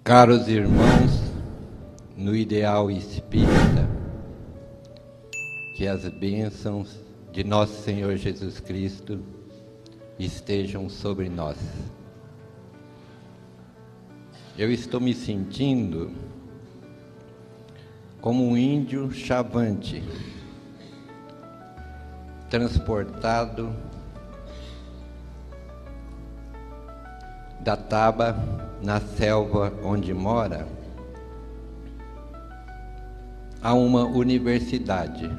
Caros irmãos, no ideal espírita, que as bênçãos de nosso Senhor Jesus Cristo estejam sobre nós. Eu estou me sentindo como um índio chavante, transportado da taba na selva onde mora a uma universidade,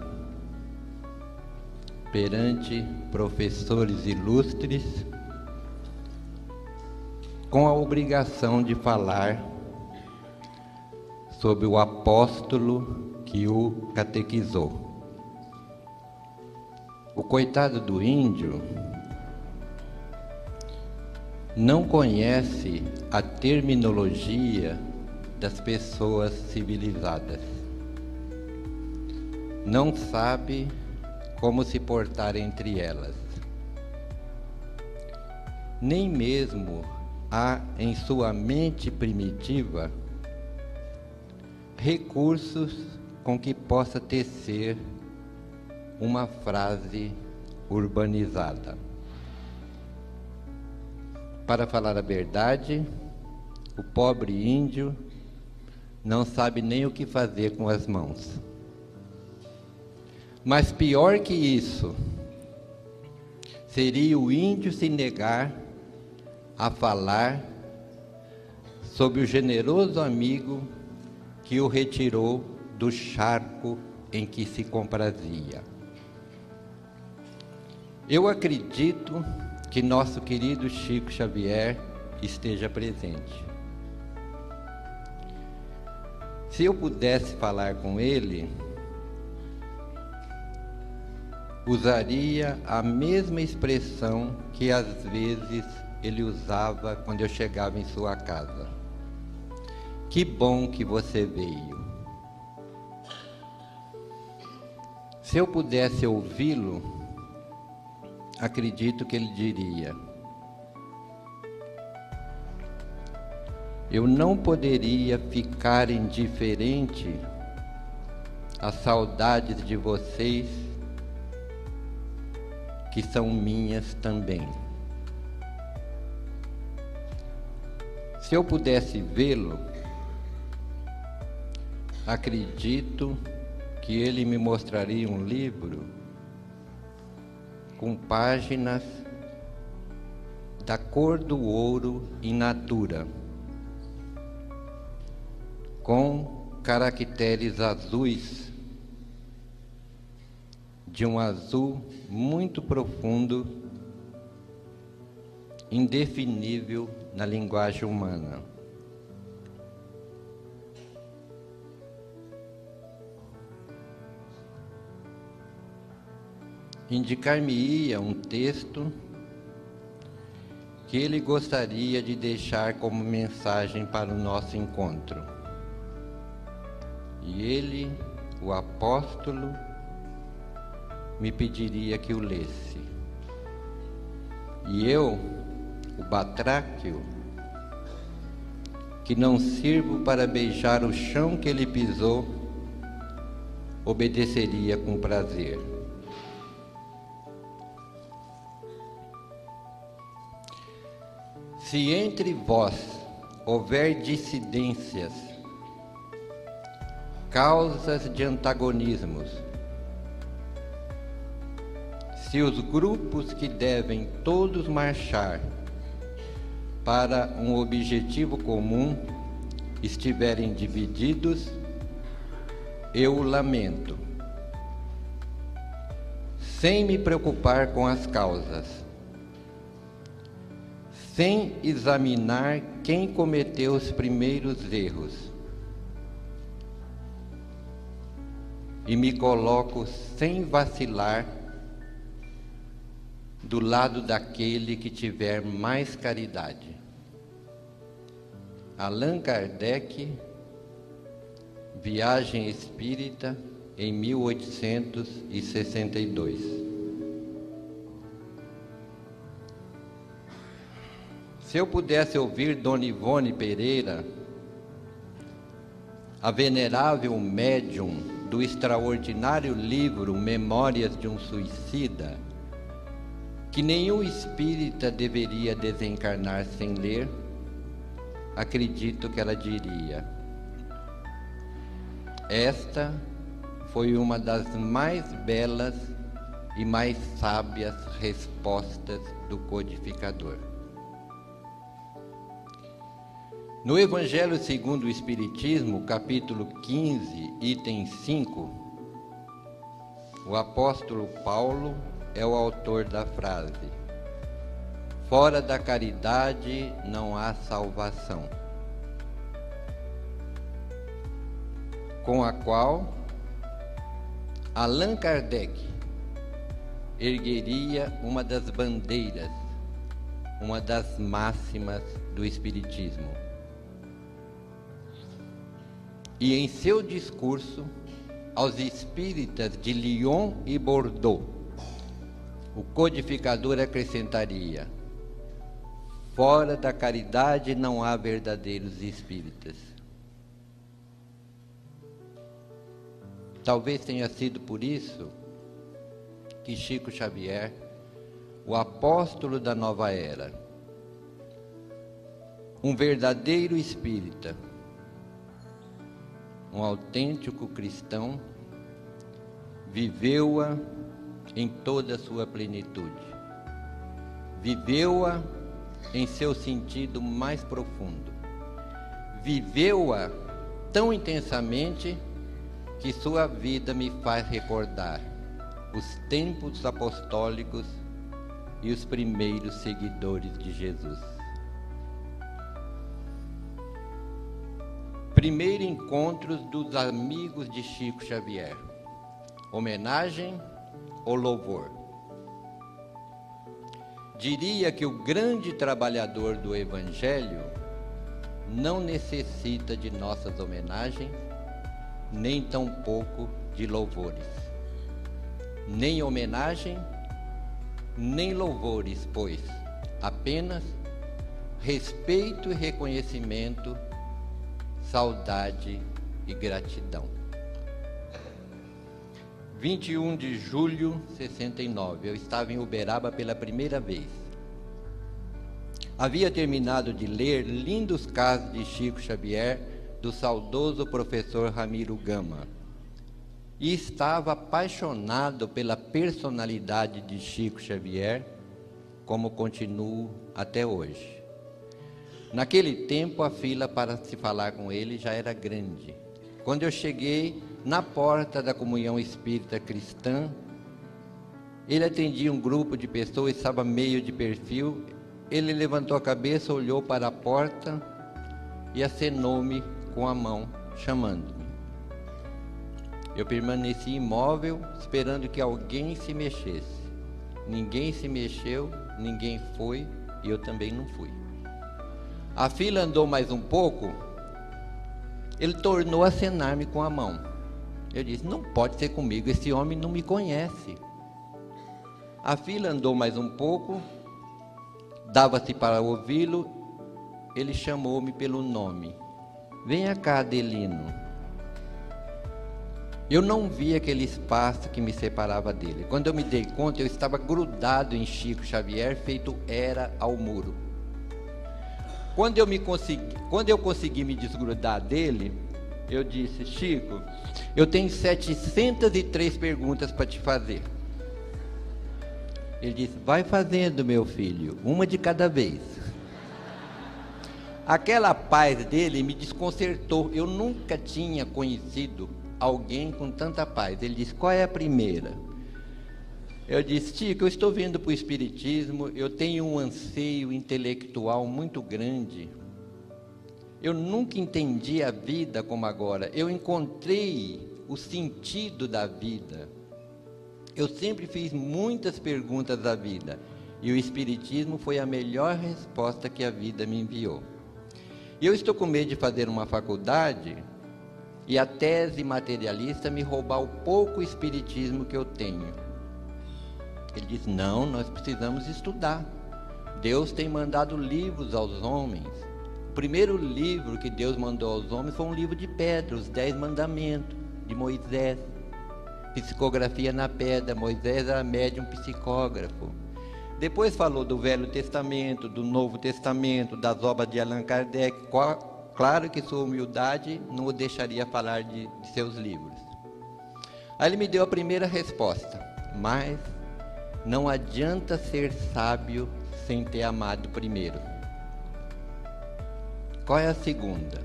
perante professores ilustres, com a obrigação de falar sobre o apóstolo que o catequizou. O coitado do índio não conhece a terminologia das pessoas civilizadas. Não sabe como se portar entre elas. Nem mesmo há em sua mente primitiva recursos com que possa tecer uma frase urbanizada. Para falar a verdade, o pobre índio não sabe nem o que fazer com as mãos. Mas pior que isso, seria o índio se negar a falar sobre o generoso amigo que o retirou do charco em que se comprazia. Eu acredito que nosso querido Chico Xavier esteja presente. Se eu pudesse falar com ele, usaria a mesma expressão que às vezes ele usava quando eu chegava em sua casa. Que bom que você veio. Se eu pudesse ouvi-lo, acredito que ele diria: eu não poderia ficar indiferente às saudades de vocês, que são minhas também. Se eu pudesse vê-lo, acredito que ele me mostraria um livro com páginas da cor do ouro in natura, com caracteres azuis, de um azul muito profundo, indefinível na linguagem humana. Indicar-me-ia um texto que ele gostaria de deixar como mensagem para o nosso encontro. E ele, o apóstolo, me pediria que o lesse. E eu, o batráquio, que não sirvo para beijar o chão que ele pisou, obedeceria com prazer. Se entre vós houver dissidências, causas de antagonismos, se os grupos que devem todos marchar para um objetivo comum estiverem divididos, eu o lamento, sem me preocupar com as causas, sem examinar quem cometeu os primeiros erros, e me coloco sem vacilar do lado daquele que tiver mais caridade. Allan Kardec, Viagem Espírita, em 1862. Se eu pudesse ouvir Dona Ivone Pereira a venerável médium do extraordinário livro Memórias de um Suicida, que nenhum espírita deveria desencarnar sem ler, acredito que ela diria: esta foi uma das mais belas e mais sábias respostas do codificador. No Evangelho segundo o Espiritismo, capítulo 15, item 5, o apóstolo Paulo é o autor da frase: fora da caridade não há salvação, com a qual Allan Kardec ergueria uma das bandeiras, uma das máximas do Espiritismo. E em seu discurso aos espíritas de Lyon e Bordeaux, o codificador acrescentaria: fora da caridade não há verdadeiros espíritas. Talvez tenha sido por isso que Chico Xavier, o apóstolo da nova era, um verdadeiro espírita, um autêntico cristão, viveu-a em toda a sua plenitude, viveu-a em seu sentido mais profundo, viveu-a tão intensamente que sua vida me faz recordar os tempos apostólicos e os primeiros seguidores de Jesus. Primeiro encontro dos amigos de Chico Xavier: homenagem ou louvor? Diria que o grande trabalhador do Evangelho não necessita de nossas homenagens, nem tampouco de louvores. Nem homenagem, nem louvores, pois apenas respeito e reconhecimento, saudade e gratidão. 21 de julho de 69, eu estava em Uberaba pela primeira vez. Havia terminado de ler lindos casos de Chico Xavier, do saudoso professor Ramiro Gama, e estava apaixonado pela personalidade de Chico Xavier, como continuo até hoje. Naquele tempo, a fila para se falar com ele já era grande. Quando eu cheguei na porta da Comunhão Espírita Cristã, ele atendia um grupo de pessoas, estava meio de perfil. Ele levantou a cabeça, olhou para a porta e acenou-me com a mão, chamando-me. Eu permaneci imóvel, esperando que alguém se mexesse. Ninguém se mexeu, ninguém foi, e eu também não fui. A fila andou mais um pouco, ele tornou a acenar-me com a mão. Eu disse: não pode ser comigo, esse homem não me conhece. A fila andou mais um pouco, dava-se para ouvi-lo, ele chamou-me pelo nome: venha cá, Adelino. Eu não vi aquele espaço que me separava dele. Quando eu me dei conta, eu estava grudado em Chico Xavier, feito era ao muro. Quando eu consegui me desgrudar dele, eu disse: Chico, eu tenho 703 perguntas para te fazer. Ele disse: vai fazendo, meu filho, uma de cada vez. Aquela paz dele me desconcertou. Eu nunca tinha conhecido alguém com tanta paz. Ele disse: qual é a primeira? Eu disse: Chico, eu estou vindo para o Espiritismo, eu tenho um anseio intelectual muito grande. Eu nunca entendi a vida como agora. Eu encontrei o sentido da vida. Eu sempre fiz muitas perguntas da vida, e o Espiritismo foi a melhor resposta que a vida me enviou. E eu estou com medo de fazer uma faculdade e a tese materialista me roubar o pouco Espiritismo que eu tenho. Ele disse: não, nós precisamos estudar. Deus tem mandado livros aos homens. O primeiro livro que Deus mandou aos homens foi um livro de pedra, os 10 mandamentos de Moisés. Psicografia na pedra, Moisés era médium psicógrafo. Depois falou do Velho Testamento, do Novo Testamento, das obras de Allan Kardec. Claro que sua humildade não o deixaria falar de seus livros. Aí ele me deu a primeira resposta: mas não adianta ser sábio sem ter amado primeiro. Qual é a segunda?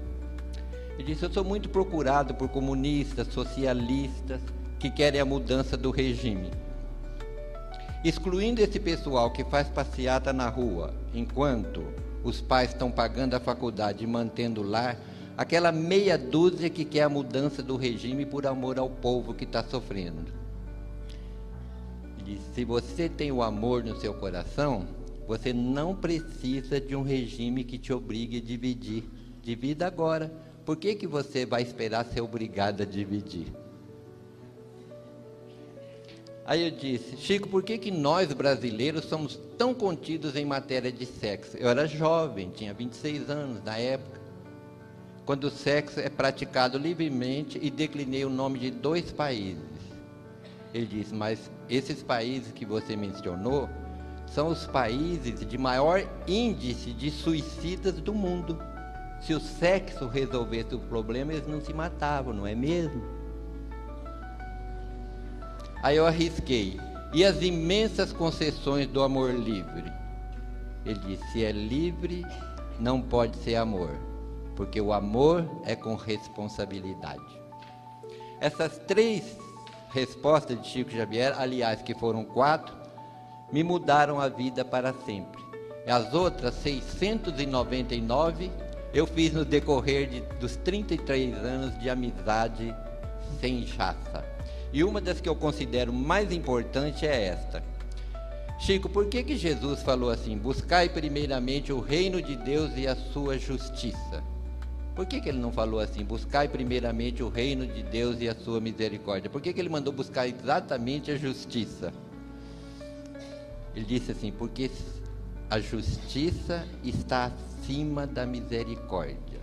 Ele disse: eu sou muito procurado por comunistas, socialistas, que querem a mudança do regime. Excluindo esse pessoal que faz passeata na rua, enquanto os pais estão pagando a faculdade e mantendo o lar, aquela meia dúzia que quer a mudança do regime por amor ao povo que está sofrendo. Ele disse: se você tem o amor no seu coração, você não precisa de um regime que te obrigue a dividir. Divida agora. Por que você vai esperar ser obrigado a dividir? Aí eu disse: Chico, por que nós brasileiros somos tão contidos em matéria de sexo? Eu era jovem, tinha 26 anos na época, quando o sexo é praticado livremente, e declinei o nome de 2 países. Ele disse: mas esses países que você mencionou são os países de maior índice de suicidas do mundo. Se o sexo resolvesse o problema, eles não se matavam, não é mesmo? Aí eu arrisquei: e as imensas concessões do amor livre? Ele disse: se é livre, não pode ser amor, porque o amor é com responsabilidade. Essas 3 respostas de Chico Xavier, aliás, que foram 4, me mudaram a vida para sempre. As outras 699 eu fiz no decorrer dos 33 anos de amizade sem chaça. E uma das que eu considero mais importante é esta: Chico, por que Jesus falou assim: buscai primeiramente o reino de Deus e a sua justiça? Por que ele não falou assim: buscai primeiramente o reino de Deus e a sua misericórdia? Por que ele mandou buscar exatamente a justiça? Ele disse assim: porque a justiça está acima da misericórdia.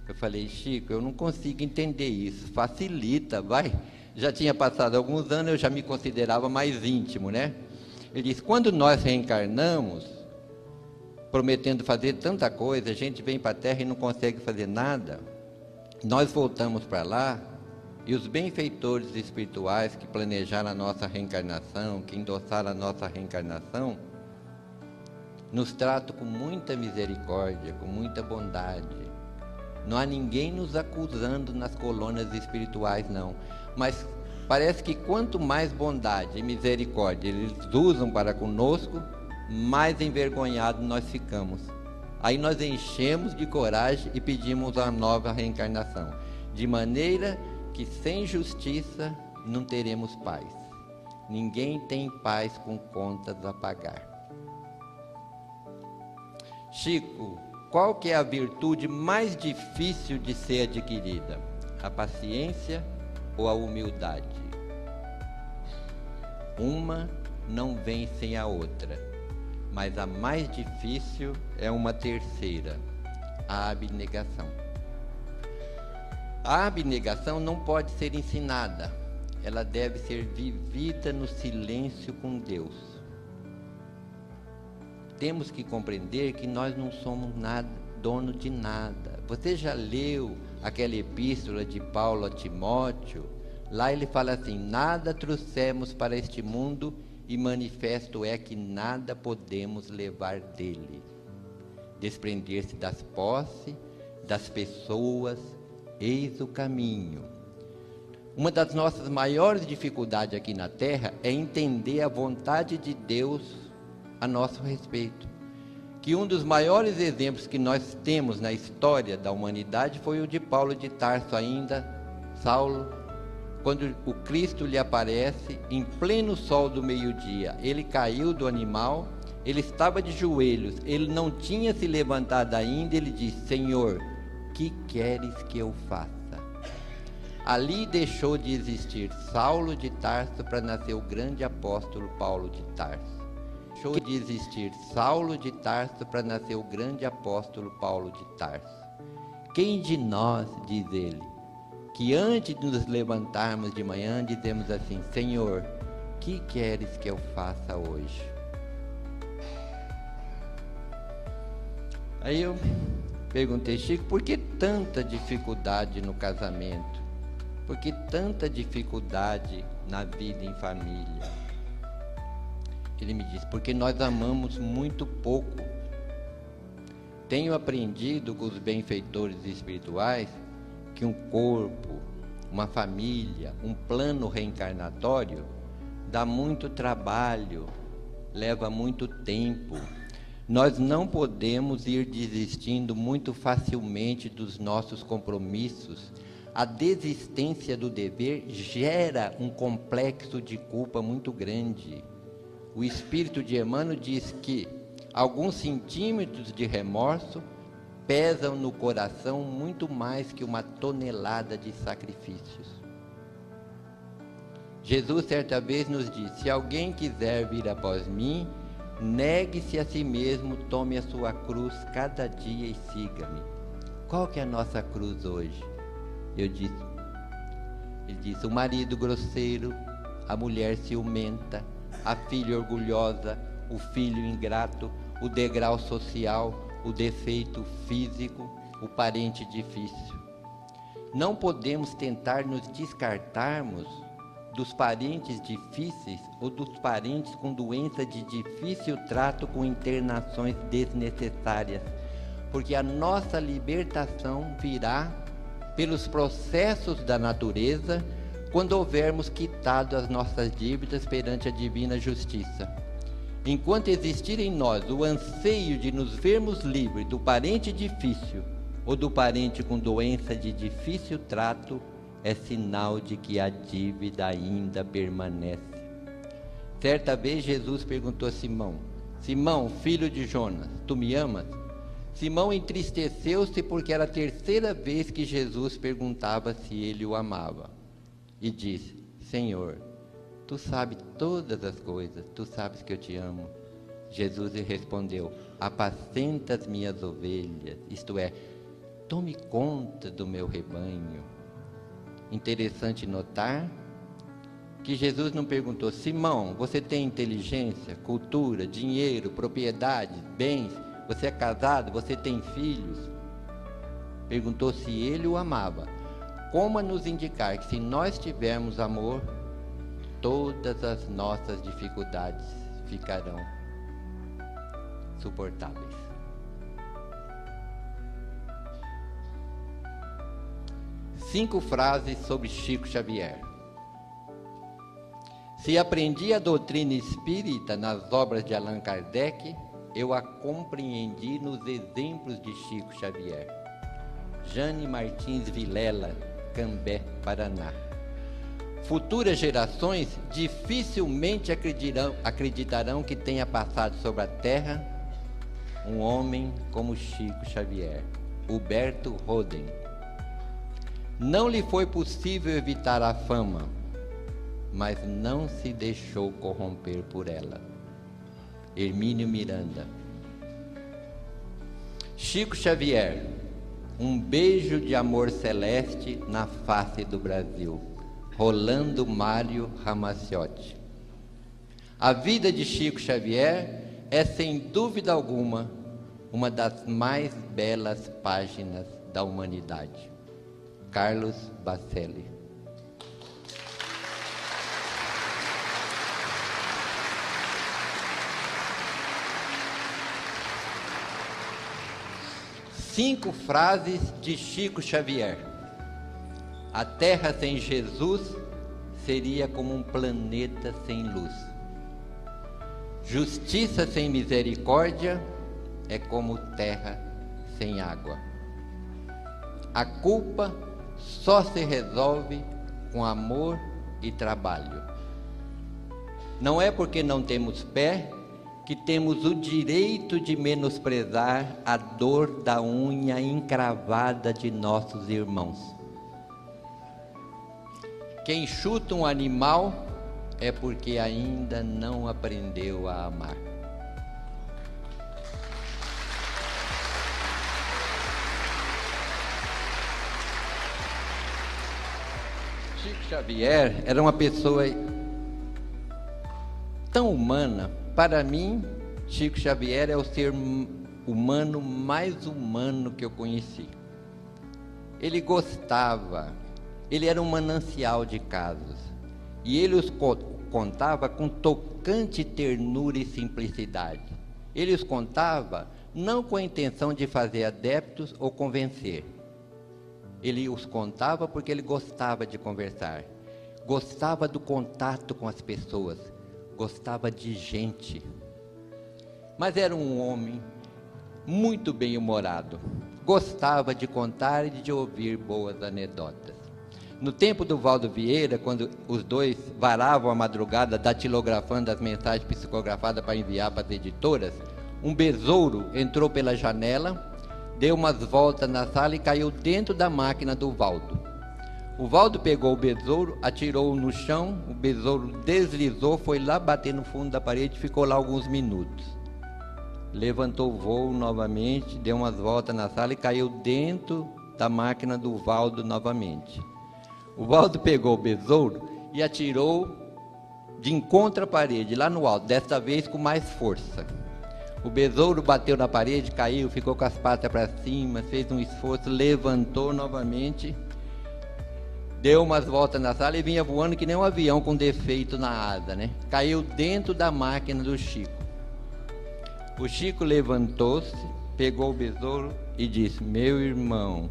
Eu falei: Chico, eu não consigo entender isso. Facilita, vai. Já tinha passado alguns anos, eu já me considerava mais íntimo, né? Ele disse: quando nós reencarnamos, prometendo fazer tanta coisa, a gente vem para a Terra e não consegue fazer nada. Nós voltamos para lá, e os benfeitores espirituais que planejaram a nossa reencarnação, que endossaram a nossa reencarnação, nos tratam com muita misericórdia, com muita bondade. Não há ninguém nos acusando nas colônias espirituais, não. Mas parece que quanto mais bondade e misericórdia eles usam para conosco, mais envergonhados nós ficamos. Aí nós enchemos de coragem e pedimos a nova reencarnação. De maneira que sem justiça não teremos paz. Ninguém tem paz com contas a pagar. Chico, qual que é a virtude mais difícil de ser adquirida? A paciência ou a humildade? Uma não vem sem a outra, mas a mais difícil é uma terceira: a abnegação. A abnegação não pode ser ensinada, ela deve ser vivida no silêncio com Deus. Temos que compreender que nós não somos nada, dono de nada. Você já leu aquela epístola de Paulo a Timóteo? Lá ele fala assim: nada trouxemos para este mundo, e manifesto é que nada podemos levar dele. Desprender-se das posses, das pessoas, eis o caminho. Uma das nossas maiores dificuldades aqui na Terra é entender a vontade de Deus a nosso respeito. Que um dos maiores exemplos que nós temos na história da humanidade foi o de Paulo de Tarso, ainda Saulo, quando o Cristo lhe aparece em pleno sol do meio-dia. Ele caiu do animal, ele estava de joelhos, ele não tinha se levantado ainda. Ele disse: Senhor, que queres que eu faça? Ali deixou de existir Saulo de Tarso para nascer o grande apóstolo Paulo de Tarso. deixou de existir Saulo de Tarso para nascer o grande apóstolo Paulo de Tarso. Quem de nós, diz ele, que antes de nos levantarmos de manhã, dizemos assim: Senhor, que queres que eu faça hoje? Aí eu perguntei: Chico, por que tanta dificuldade no casamento? Por que tanta dificuldade na vida em família? Ele me disse: porque nós amamos muito pouco. Tenho aprendido com os benfeitores espirituais que um corpo, uma família, um plano reencarnatório dá muito trabalho, leva muito tempo. Nós não podemos ir desistindo muito facilmente dos nossos compromissos. A desistência do dever gera um complexo de culpa muito grande. O espírito de Emmanuel diz que alguns centímetros de remorso pesam no coração muito mais que uma tonelada de sacrifícios. Jesus certa vez nos disse: se alguém quiser vir após mim, negue-se a si mesmo, tome a sua cruz cada dia e siga-me. Qual que é a nossa cruz hoje? Ele disse: o marido grosseiro, a mulher ciumenta, a filha orgulhosa, o filho ingrato, o degrau social, o defeito físico, o parente difícil. Não podemos tentar nos descartarmos dos parentes difíceis ou dos parentes com doença de difícil trato, com internações desnecessárias, porque a nossa libertação virá pelos processos da natureza, quando houvermos quitado as nossas dívidas perante a divina justiça. Enquanto existir em nós o anseio de nos vermos livres do parente difícil ou do parente com doença de difícil trato, é sinal de que a dívida ainda permanece. Certa vez Jesus perguntou a Simão: Simão, filho de Jonas, tu me amas? Simão entristeceu-se porque era a terceira vez que Jesus perguntava se ele o amava. E disse: Senhor, tu sabes todas as coisas, tu sabes que eu te amo. Jesus lhe respondeu: apacenta as minhas ovelhas, isto é, tome conta do meu rebanho. Interessante notar que Jesus não perguntou: Simão, você tem inteligência, cultura, dinheiro, propriedade, bens, você é casado, você tem filhos? Perguntou se ele o amava, como a nos indicar que se nós tivermos amor, todas as nossas dificuldades ficarão suportáveis. Cinco frases sobre Chico Xavier. Se aprendi a doutrina espírita nas obras de Allan Kardec, eu a compreendi nos exemplos de Chico Xavier. Jane Martins Vilela, Cambé, Paraná. Futuras gerações dificilmente acreditarão que tenha passado sobre a Terra um homem como Chico Xavier. Huberto Roden. Não lhe foi possível evitar a fama, mas não se deixou corromper por ela. Hermínio Miranda. Chico Xavier, um beijo de amor celeste na face do Brasil. Rolando Mário Ramaciotti. A vida de Chico Xavier é, sem dúvida alguma, uma das mais belas páginas da humanidade. Carlos Bacelli. Cinco frases de Chico Xavier. A Terra sem Jesus seria como um planeta sem luz. Justiça sem misericórdia é como terra sem água. A culpa só se resolve com amor e trabalho. Não é porque não temos pé que temos o direito de menosprezar a dor da unha encravada de nossos irmãos. Quem chuta um animal é porque ainda não aprendeu a amar. Chico Xavier era uma pessoa tão humana. Para mim, Chico Xavier é o ser humano mais humano que eu conheci. Ele gostava, ele era um manancial de casos, e ele os contava com tocante ternura e simplicidade. Ele os contava não com a intenção de fazer adeptos ou convencer. Ele os contava porque ele gostava de conversar, gostava do contato com as pessoas, gostava de gente. Mas era um homem muito bem-humorado, gostava de contar e de ouvir boas anedotas. No tempo do Valdo Vieira, quando os dois varavam a madrugada datilografando as mensagens psicografadas para enviar para as editoras, um besouro entrou pela janela, deu umas voltas na sala e caiu dentro da máquina do Valdo. O Valdo pegou o besouro, atirou-o no chão, o besouro deslizou, foi lá bater no fundo da parede e ficou lá alguns minutos. Levantou o voo novamente, deu umas voltas na sala e caiu dentro da máquina do Valdo novamente. O Valdo pegou o besouro e atirou de encontro à parede, lá no alto, desta vez com mais força. O besouro bateu na parede, caiu, ficou com as patas para cima, fez um esforço, levantou novamente, deu umas voltas na sala e vinha voando que nem um avião com defeito na asa, né? Caiu dentro da máquina do Chico. O Chico levantou-se, pegou o besouro e disse: meu irmão,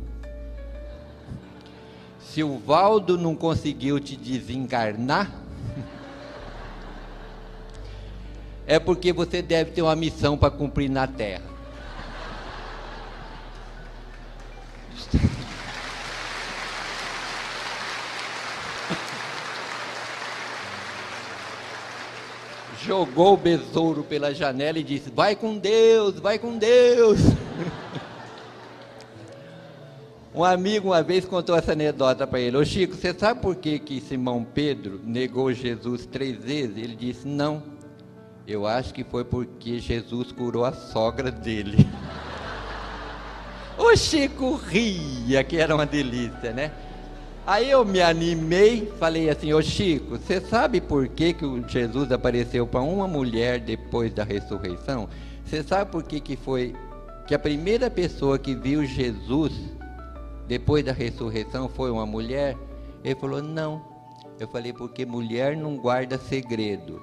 se o Valdo não conseguiu te desencarnar, é porque você deve ter uma missão para cumprir na Terra. Jogou o besouro pela janela e disse: vai com Deus, vai com Deus. Um amigo uma vez contou essa anedota para ele: ô Chico, você sabe por que Simão Pedro negou Jesus 3 vezes? Ele disse: não, eu acho que foi porque Jesus curou a sogra dele. O Chico ria, que era uma delícia, né? Aí eu me animei, falei assim: ô Chico, você sabe por que o Jesus apareceu para uma mulher depois da ressurreição? Você sabe por que foi que a primeira pessoa que viu Jesus depois da ressurreição foi uma mulher? Ele falou: não. Eu falei: porque mulher não guarda segredo.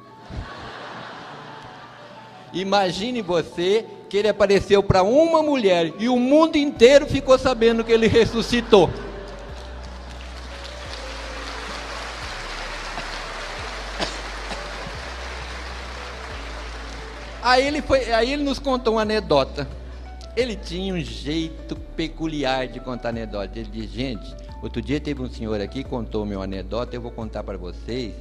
Imagine você que ele apareceu para uma mulher e o mundo inteiro ficou sabendo que ele ressuscitou. Aí ele nos contou uma anedota. Ele tinha um jeito peculiar de contar anedota. Ele disse: gente, outro dia teve um senhor aqui que contou uma anedota, eu vou contar para vocês,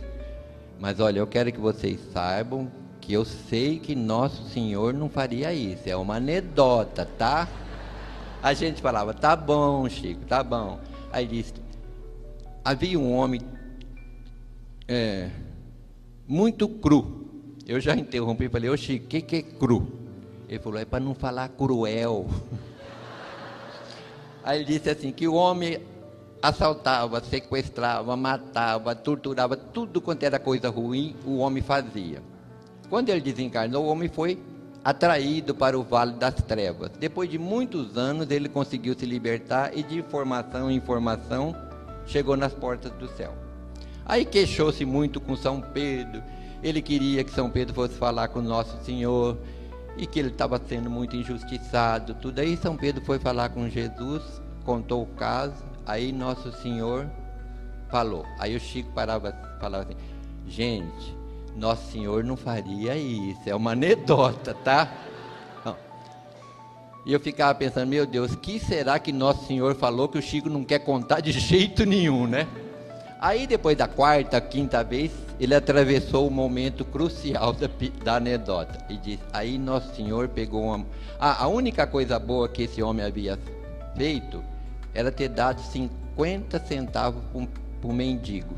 mas olha, eu quero que vocês saibam que eu sei que Nosso Senhor não faria isso, é uma anedota, tá? A gente falava: tá bom, Chico, tá bom. Aí disse: havia um homem muito cru. Eu já interrompi e falei: ô Chico, o que é cru? Ele falou: é para não falar cruel. Aí ele disse assim, que o homem assaltava, sequestrava, matava, torturava, tudo quanto era coisa ruim, o homem fazia. Quando ele desencarnou, o homem foi atraído para o Vale das Trevas. Depois de muitos anos, ele conseguiu se libertar e de informação em informação, chegou nas portas do céu. Aí queixou-se muito com São Pedro. Ele queria que São Pedro fosse falar com Nosso Senhor e que ele estava sendo muito injustiçado, tudo. Aí São Pedro foi falar com Jesus, contou o caso, aí Nosso Senhor falou. Aí o Chico falava assim: gente, Nosso Senhor não faria isso, é uma anedota, tá? E eu ficava pensando: meu Deus, que será que Nosso Senhor falou que o Chico não quer contar de jeito nenhum, né? Aí depois da quarta, quinta vez, ele atravessou o momento crucial da anedota e disse: aí Nosso Senhor pegou uma... a única coisa boa que esse homem havia feito era ter dado 50 centavos para um mendigo.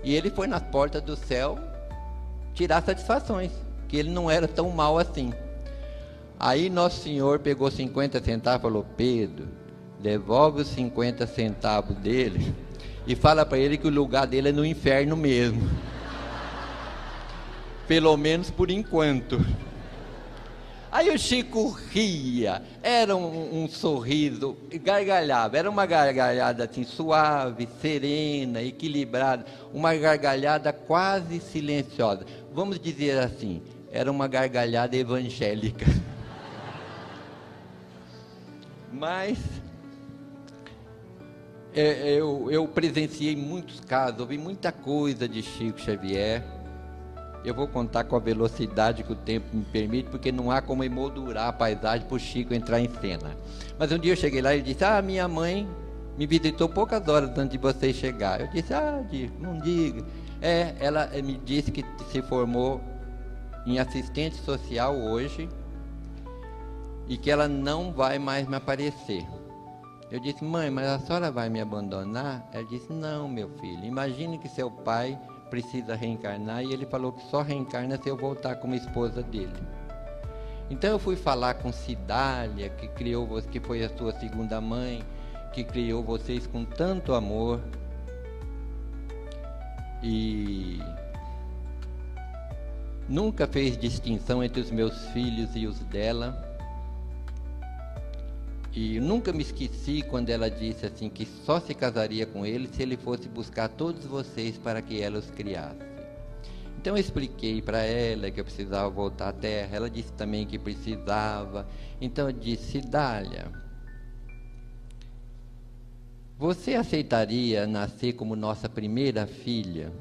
E ele foi nas portas do céu tirar satisfações, que ele não era tão mal assim. Aí Nosso Senhor pegou 50 centavos e falou: Pedro, devolve os 50 centavos dele, e fala para ele que o lugar dele é no inferno mesmo. Pelo menos por enquanto. Aí o Chico ria, era um sorriso, gargalhava, era uma gargalhada assim suave, serena, equilibrada, uma gargalhada quase silenciosa. Vamos dizer assim, era uma gargalhada evangélica. Mas eu presenciei muitos casos, ouvi muita coisa de Chico Xavier. Eu vou contar com a velocidade que o tempo me permite, porque não há como emoldurar a paisagem para o Chico entrar em cena. Mas um dia eu cheguei lá e ele disse: minha mãe me visitou poucas horas antes de vocês chegar. Eu disse: não diga. Ela me disse que se formou em assistente social hoje e que ela não vai mais me aparecer. Eu disse: mãe, mas a senhora vai me abandonar? Ela disse: não, meu filho, imagine que seu pai precisa reencarnar, e ele falou que só reencarna se eu voltar como esposa dele. Então eu fui falar com Cidália, que foi a sua segunda mãe, que criou vocês com tanto amor, e nunca fez distinção entre os meus filhos e os dela. E nunca me esqueci quando ela disse assim, que só se casaria com ele se ele fosse buscar todos vocês para que ela os criasse. Então eu expliquei para ela que eu precisava voltar à Terra. Ela disse também que precisava. Então eu disse: Cidália, você aceitaria nascer como nossa primeira filha?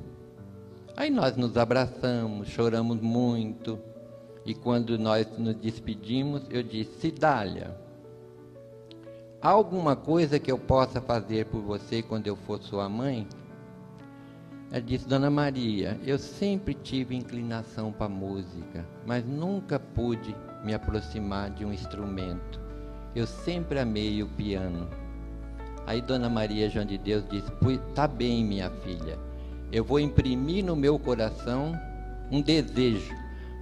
Aí nós nos abraçamos, choramos muito. E quando nós nos despedimos, eu disse: Cidália, há alguma coisa que eu possa fazer por você quando eu for sua mãe? Ela disse: Dona Maria, eu sempre tive inclinação para música, mas nunca pude me aproximar de um instrumento. Eu sempre amei o piano. Aí Dona Maria João de Deus disse: tá bem, minha filha, eu vou imprimir no meu coração um desejo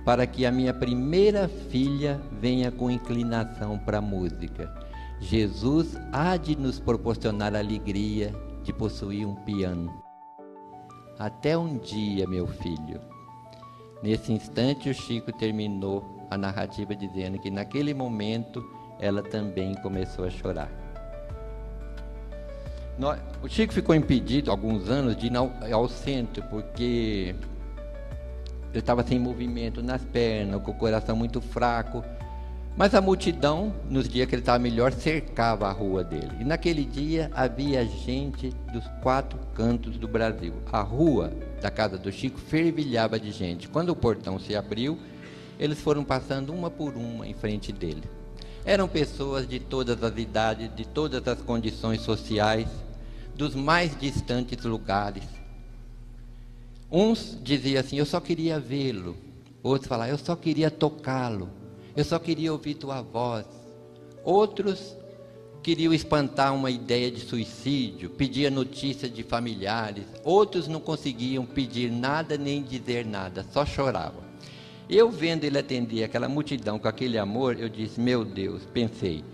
para que a minha primeira filha venha com inclinação para a música. Jesus há de nos proporcionar a alegria de possuir um piano. Até um dia, meu filho. Nesse instante, o Chico terminou a narrativa dizendo que naquele momento ela também começou a chorar. O Chico ficou impedido alguns anos de ir ao centro, porque ele estava sem movimento nas pernas, com o coração muito fraco. Mas a multidão, nos dias que ele estava melhor, cercava a rua dele. E naquele dia havia gente dos 4 cantos do Brasil. A rua da casa do Chico fervilhava de gente. Quando o portão se abriu, eles foram passando uma por uma em frente dele. Eram pessoas de todas as idades, de todas as condições sociais, dos mais distantes lugares. Uns diziam assim: eu só queria vê-lo. Outros falavam: eu só queria tocá-lo. Eu só queria ouvir tua voz. Outros queriam espantar uma ideia de suicídio, pediam notícia de familiares. Outros não conseguiam pedir nada nem dizer nada, só choravam. Eu vendo ele atender aquela multidão com aquele amor, eu disse: meu Deus, pensei,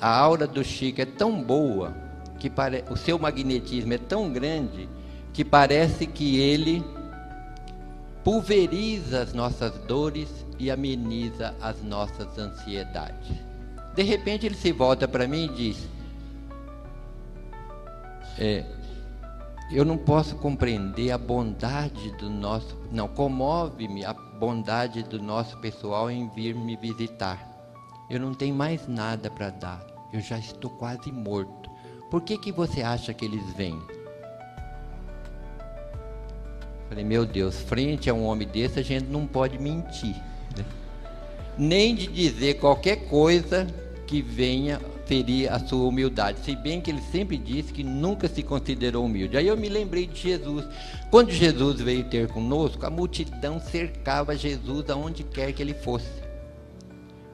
a aura do Chico é tão boa, que o seu magnetismo é tão grande, que parece que ele pulveriza as nossas dores e ameniza as nossas ansiedades. De repente ele se volta para mim e diz: eu não posso compreender a bondade do nosso... Não, comove-me a bondade do nosso pessoal em vir me visitar. Eu não tenho mais nada para dar, eu já estou quase morto. Por que você acha que eles vêm? Falei: meu Deus, frente a um homem desse a gente não pode mentir, né? Nem de dizer qualquer coisa que venha ferir a sua humildade, se bem que ele sempre disse que nunca se considerou humilde. Aí eu me lembrei de Jesus. Quando Jesus veio ter conosco, a multidão cercava Jesus aonde quer que ele fosse.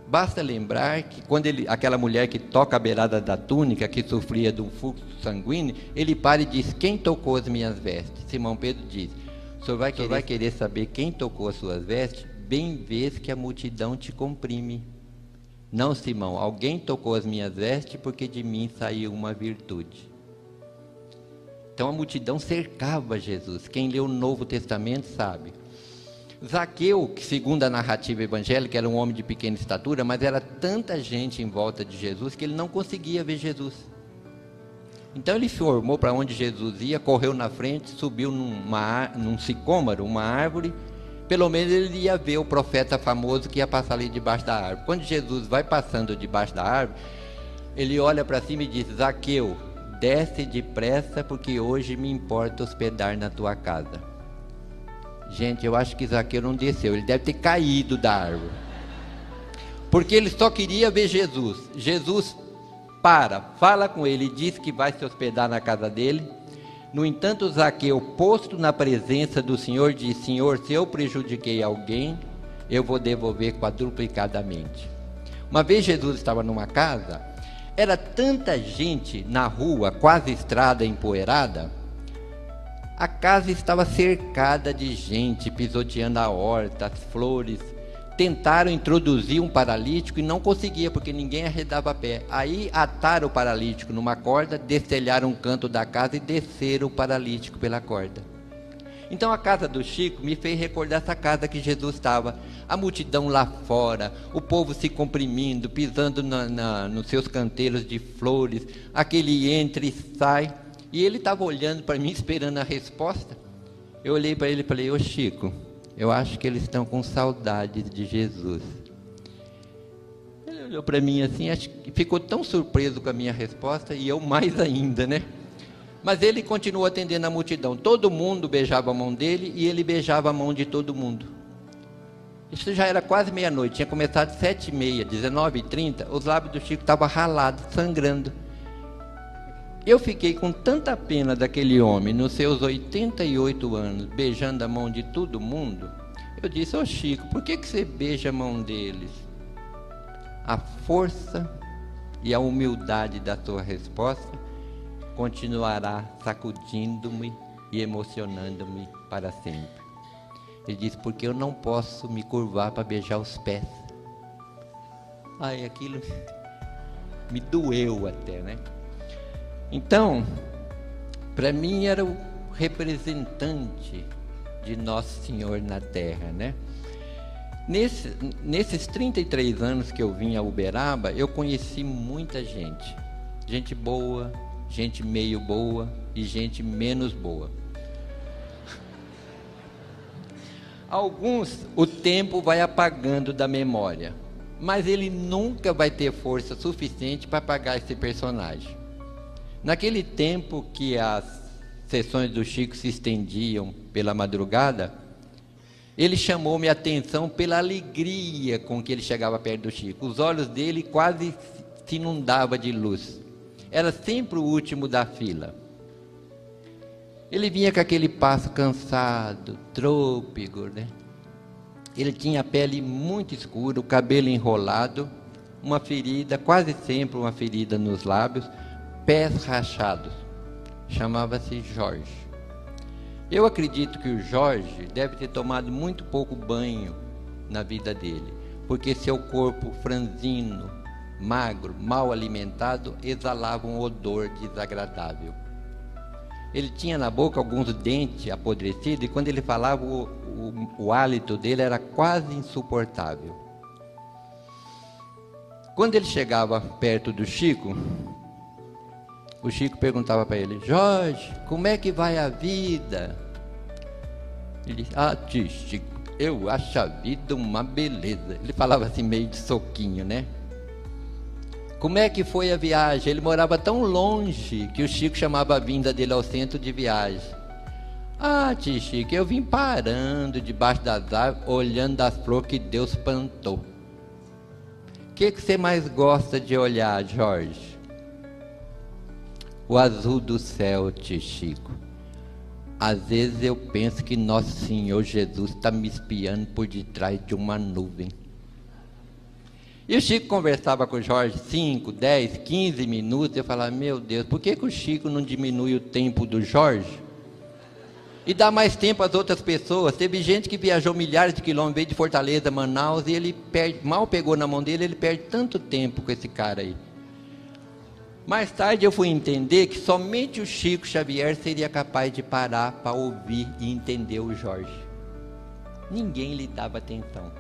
Basta lembrar que quando aquela mulher que toca a beirada da túnica, que sofria de um fluxo sanguíneo, ele para e diz: quem tocou as minhas vestes? Simão Pedro diz: o senhor vai querer saber quem tocou as suas vestes? Bem vês que a multidão te comprime. Não, Simão, alguém tocou as minhas vestes, porque de mim saiu uma virtude. Então a multidão cercava Jesus. Quem leu o Novo Testamento sabe. Zaqueu, que segundo a narrativa evangélica era um homem de pequena estatura, mas era tanta gente em volta de Jesus que ele não conseguia ver Jesus. Então ele formou para onde Jesus ia, correu na frente, subiu num sicômoro, uma árvore. Pelo menos ele ia ver o profeta famoso que ia passar ali debaixo da árvore. Quando Jesus vai passando debaixo da árvore, ele olha para cima e diz: Zaqueu, desce depressa, porque hoje me importa hospedar na tua casa. Gente, eu acho que Zaqueu não desceu, ele deve ter caído da árvore. Porque ele só queria ver Jesus. Jesus fala com ele e diz que vai se hospedar na casa dele. No entanto, Zaqueu, posto na presença do Senhor, diz: Senhor, se eu prejudiquei alguém, eu vou devolver quadruplicadamente. Uma vez Jesus estava numa casa, era tanta gente na rua, quase estrada empoeirada, a casa estava cercada de gente, pisoteando a horta, as flores. Tentaram introduzir um paralítico e não conseguia, porque ninguém arredava pé. Aí ataram o paralítico numa corda, destelharam um canto da casa e desceram o paralítico pela corda. Então a casa do Chico me fez recordar essa casa que Jesus estava. A multidão lá fora, o povo se comprimindo, pisando nos seus canteiros de flores, aquele entra e sai. E ele estava olhando para mim, esperando a resposta. Eu olhei para ele e falei: ô Chico, eu acho que eles estão com saudade de Jesus. Ele olhou para mim assim, acho que ficou tão surpreso com a minha resposta, e eu mais ainda, né? Mas ele continuou atendendo a multidão. Todo mundo beijava a mão dele e ele beijava a mão de todo mundo. Isso já era quase meia-noite, tinha começado 7h30, 19h30, os lábios do Chico estavam ralados, sangrando. Eu fiquei com tanta pena daquele homem, nos seus 88 anos, beijando a mão de todo mundo. Eu disse: ô Chico, por que você beija a mão deles? A força e a humildade da sua resposta continuará sacudindo-me e emocionando-me para sempre. Ele disse: porque eu não posso me curvar para beijar os pés. Ai, aquilo me doeu até, né? Então, para mim era o representante de Nosso Senhor na Terra, né? Nesses 33 anos que eu vim a Uberaba, eu conheci muita gente. Gente boa, gente meio boa e gente menos boa. Alguns o tempo vai apagando da memória, mas ele nunca vai ter força suficiente para apagar esse personagem. Naquele tempo que as sessões do Chico se estendiam pela madrugada, ele chamou minha atenção pela alegria com que ele chegava perto do Chico. Os olhos dele quase se inundavam de luz. Era sempre o último da fila. Ele vinha com aquele passo cansado, trôpego, né? Ele tinha a pele muito escura, o cabelo enrolado, uma ferida, quase sempre uma ferida nos lábios, pés rachados. Chamava-se Jorge. Eu acredito que o Jorge deve ter tomado muito pouco banho na vida dele, porque seu corpo franzino, magro, mal alimentado, exalava um odor desagradável. Ele tinha na boca alguns dentes apodrecidos, e quando ele falava, o hálito dele era quase insuportável. Quando ele chegava perto do Chico, o Chico perguntava para ele: Jorge, como é que vai a vida? Ele disse: ah, tio Chico, eu acho a vida uma beleza. Ele falava assim meio de soquinho, né? Como é que foi a viagem? Ele morava tão longe que o Chico chamava a vinda dele ao centro de viagem. Ah, tio Chico, eu vim parando debaixo das árvores, olhando as flores que Deus plantou. O que você mais gosta de olhar, Jorge? O azul do céu, tio Chico. Às vezes eu penso que Nosso Senhor Jesus está me espiando por detrás de uma nuvem. E o Chico conversava com o Jorge 5, 10, 15 minutos. Eu falava: meu Deus, por que o Chico não diminui o tempo do Jorge e dá mais tempo às outras pessoas? Teve gente que viajou milhares de quilômetros, veio de Fortaleza, Manaus, e ele mal pegou na mão dele, ele perde tanto tempo com esse cara aí. Mais tarde eu fui entender que somente o Chico Xavier seria capaz de parar para ouvir e entender o Jorge. Ninguém lhe dava atenção.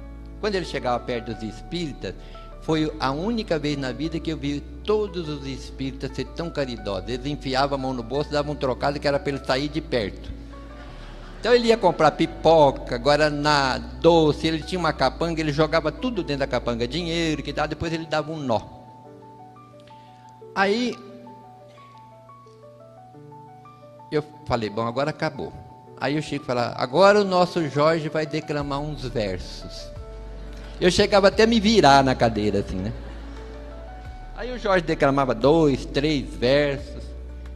Quando ele chegava perto dos espíritas, foi a única vez na vida que eu vi todos os espíritas ser tão caridosos. Eles enfiavam a mão no bolso, davam um trocado que era para ele sair de perto. Então ele ia comprar pipoca, guaraná, doce, ele tinha uma capanga, ele jogava tudo dentro da capanga, dinheiro, que dava, depois ele dava um nó. Aí eu falei, bom, agora acabou. Aí o Chico falava, agora o nosso Jorge vai declamar uns versos. Eu chegava até a me virar na cadeira assim, né? Aí o Jorge declamava 2, 3 versos.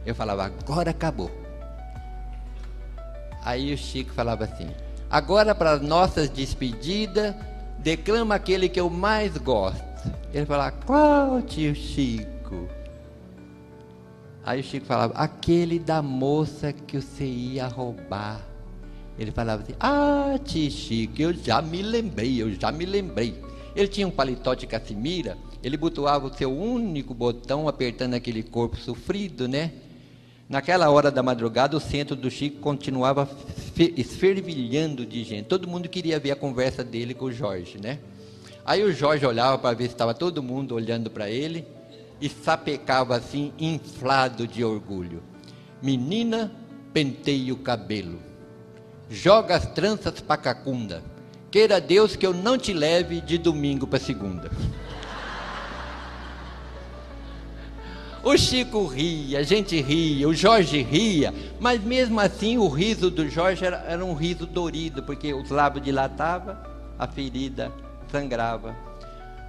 Eu falava, agora acabou. Aí o Chico falava assim, agora para as nossas despedidas, declama aquele que eu mais gosto. Ele falava, qual, tio Chico? Aí o Chico falava, aquele da moça que você ia roubar. Ele falava assim, ah, tio Chico, eu já me lembrei. Ele tinha um paletó de casimira, ele botoava o seu único botão apertando aquele corpo sofrido, né? Naquela hora da madrugada, o centro do Chico continuava esfervilhando de gente. Todo mundo queria ver a conversa dele com o Jorge, né? Aí o Jorge olhava para ver se estava todo mundo olhando para ele e sapecava assim, inflado de orgulho. Menina, penteie o cabelo. Joga as tranças para cacunda. Queira Deus que eu não te leve de domingo para segunda. O Chico ria, a gente ria, o Jorge ria, mas mesmo assim o riso do Jorge era um riso dorido, porque os lábios dilatavam, a ferida sangrava.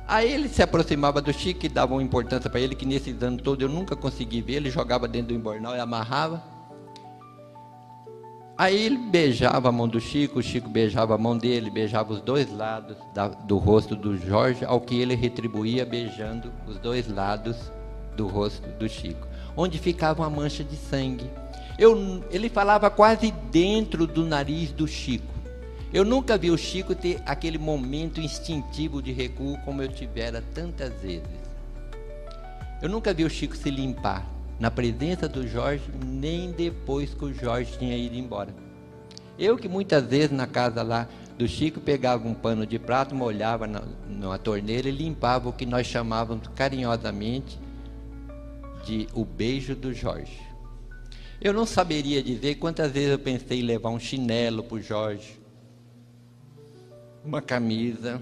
Aí ele se aproximava do Chico e dava uma importância para ele, que nesses anos todos eu nunca consegui ver, ele jogava dentro do embornal e amarrava. Aí ele beijava a mão do Chico, o Chico beijava a mão dele, beijava os dois lados do rosto do Jorge, ao que ele retribuía beijando os dois lados do rosto do Chico, onde ficava uma mancha de sangue. Ele falava quase dentro do nariz do Chico. Eu nunca vi o Chico ter aquele momento instintivo de recuo como eu tivera tantas vezes. Eu nunca vi o Chico se limpar na presença do Jorge, nem depois que o Jorge tinha ido embora. Eu que muitas vezes na casa lá do Chico pegava um pano de prato, molhava na torneira e limpava o que nós chamávamos carinhosamente de o beijo do Jorge. Eu não saberia dizer quantas vezes eu pensei em levar um chinelo para o Jorge, uma camisa,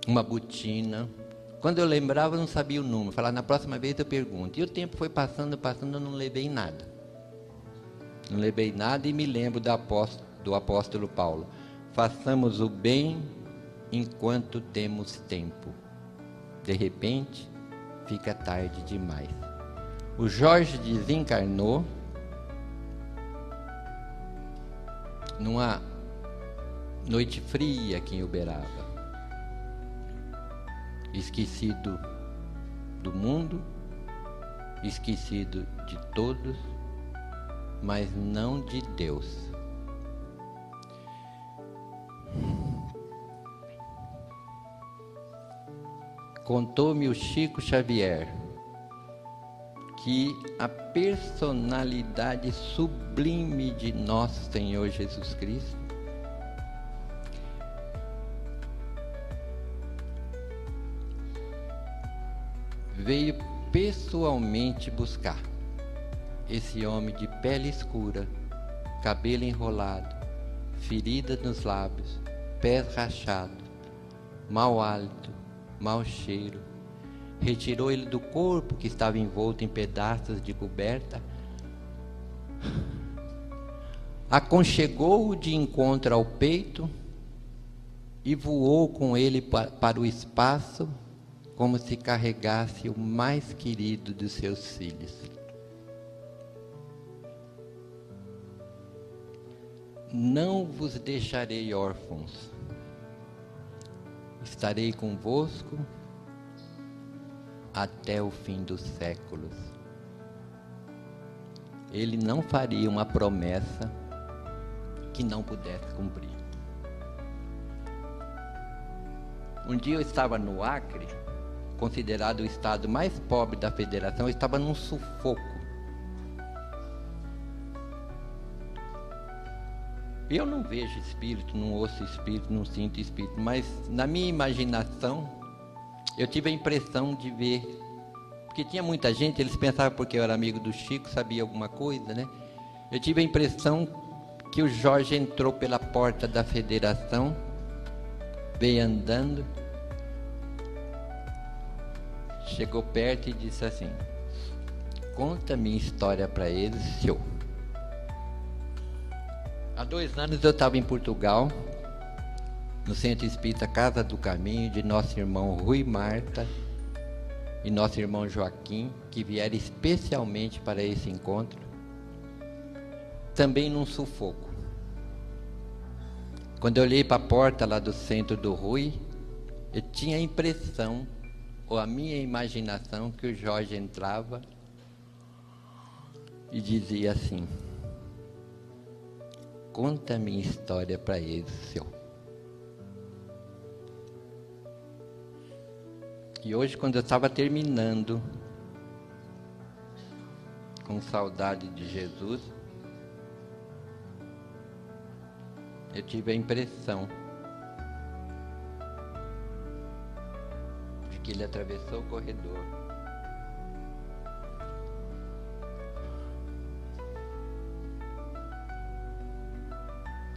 uma botina. Quando eu lembrava, eu não sabia o número. Falava, na próxima vez eu pergunto. E o tempo foi passando, eu não levei nada. Não levei nada e me lembro do apóstolo Paulo. Façamos o bem enquanto temos tempo. De repente, fica tarde demais. O Jorge desencarnou numa noite fria aqui em Uberaba, esquecido do mundo, esquecido de todos, mas não de Deus. Contou-me o Chico Xavier que a personalidade sublime de nosso Senhor Jesus Cristo veio pessoalmente buscar esse homem de pele escura, cabelo enrolado, feridas nos lábios, pés rachados, mau hálito, mau cheiro. Retirou ele do corpo que estava envolto em pedaços de coberta, aconchegou-o de encontro ao peito e voou com ele para o espaço, como se carregasse o mais querido dos seus filhos. Não vos deixarei órfãos, estarei convosco até o fim dos séculos. Ele não faria uma promessa que não pudesse cumprir. Um dia eu estava no Acre, considerado o estado mais pobre da federação, eu estava num sufoco. Eu não vejo espírito, não ouço espírito, não sinto espírito, mas na minha imaginação, eu tive a impressão de ver, porque tinha muita gente, eles pensavam porque eu era amigo do Chico, sabia alguma coisa, né? Eu tive a impressão que o Jorge entrou pela porta da federação, veio andando, chegou perto e disse assim: conta minha história para eles, senhor. Há 2 anos eu estava em Portugal, no Centro Espírita Casa do Caminho, de nosso irmão Rui Marta e nosso irmão Joaquim, que vieram especialmente para esse encontro, também num sufoco. Quando eu olhei para a porta lá do centro do Rui, eu tinha a impressão, ou a minha imaginação, que o Jorge entrava e dizia assim: conta a minha história para eles, senhor. E hoje, quando eu estava terminando, com saudade de Jesus, eu tive a impressão de que ele atravessou o corredor,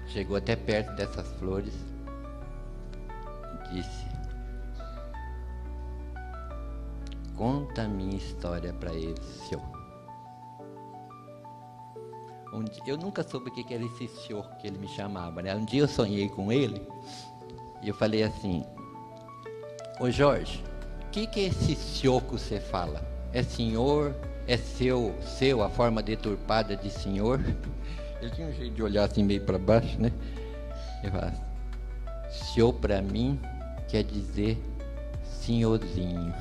chegou até perto dessas flores e disse: conta a minha história para eles, senhor. Eu nunca soube o que era esse senhor que ele me chamava, né? Um dia eu sonhei com ele e eu falei assim: ô Jorge, o que é esse senhor que você fala? É senhor? É seu, a forma deturpada de senhor? Ele tinha um jeito de olhar assim meio para baixo, né? Ele falava: senhor para mim quer dizer senhorzinho.